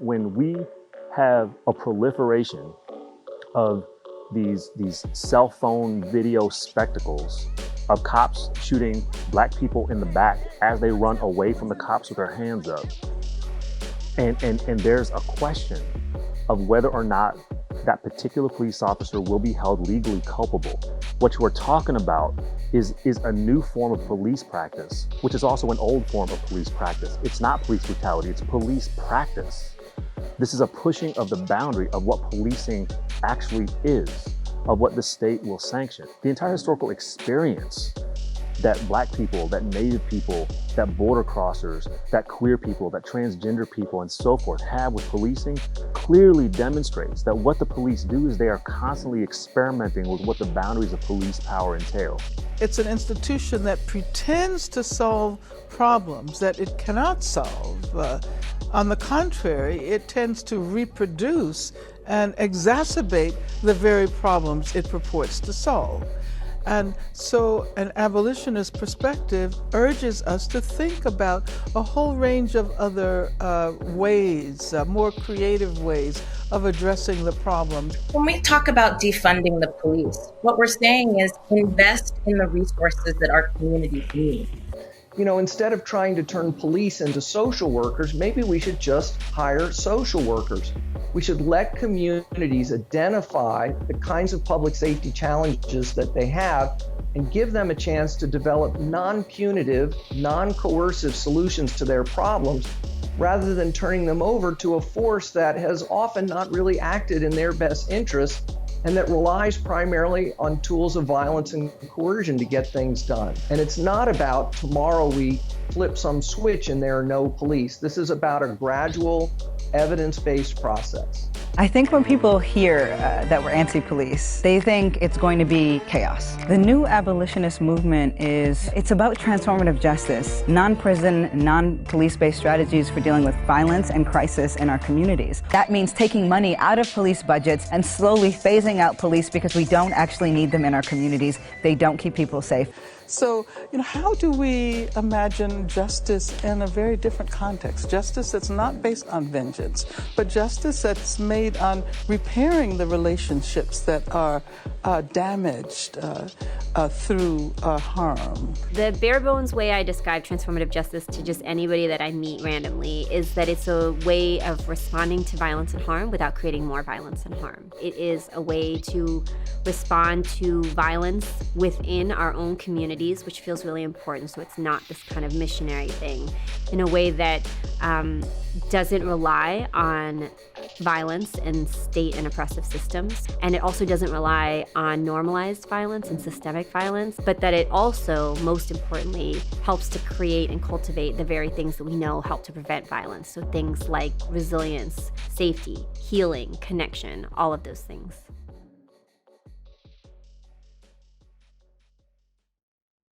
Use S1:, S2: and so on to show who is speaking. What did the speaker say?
S1: when we have a proliferation of these cell phone video spectacles of cops shooting Black people in the back as they run away from the cops with their hands up, and there's a question of whether or not that particular police officer will be held legally culpable. What you are talking about is a new form of police practice, which is also an old form of police practice. It's not police brutality, it's police practice. This is a pushing of the boundary of what policing actually is, of what the state will sanction. The entire historical experience that Black people, that Native people, that border crossers, that queer people, that transgender people, and so forth have with policing clearly demonstrates that what the police do is they are constantly experimenting with what the boundaries of police power entail.
S2: It's an institution that pretends to solve problems that it cannot solve. On the contrary, it tends to reproduce and exacerbate the very problems it purports to solve. And so an abolitionist perspective urges us to think about a whole range of other ways, more creative ways of addressing the problem.
S3: When we talk about defunding the police, what we're saying is invest in the resources that our communities need.
S4: You know, instead of trying to turn police into social workers, maybe we should just hire social workers. We should let communities identify the kinds of public safety challenges that they have and give them a chance to develop non-punitive, non-coercive solutions to their problems, rather than turning them over to a force that has often not really acted in their best interest and that relies primarily on tools of violence and coercion to get things done. And it's not about tomorrow we flip some switch and there are no police. This is about a gradual, evidence-based process.
S5: I think when people hear that we're anti-police, they think it's going to be chaos. The new abolitionist movement it's about transformative justice, non-prison, non-police-based strategies for dealing with violence and crisis in our communities. That means taking money out of police budgets and slowly phasing out police because we don't actually need them in our communities. They don't keep people safe.
S2: So, how do we imagine justice in a very different context? Justice that's not based on vengeance, but justice that's made on repairing the relationships that are damaged through harm.
S6: The bare bones way I describe transformative justice to just anybody that I meet randomly is that it's a way of responding to violence and harm without creating more violence and harm. It is a way to respond to violence within our own communities, which feels really important, so it's not this kind of missionary thing, in a way that doesn't rely on violence and state and oppressive systems. And it also doesn't rely on normalized violence and systemic violence, but that it also, most importantly, helps to create and cultivate the very things that we know help to prevent violence. So things like resilience, safety, healing, connection, all of those things.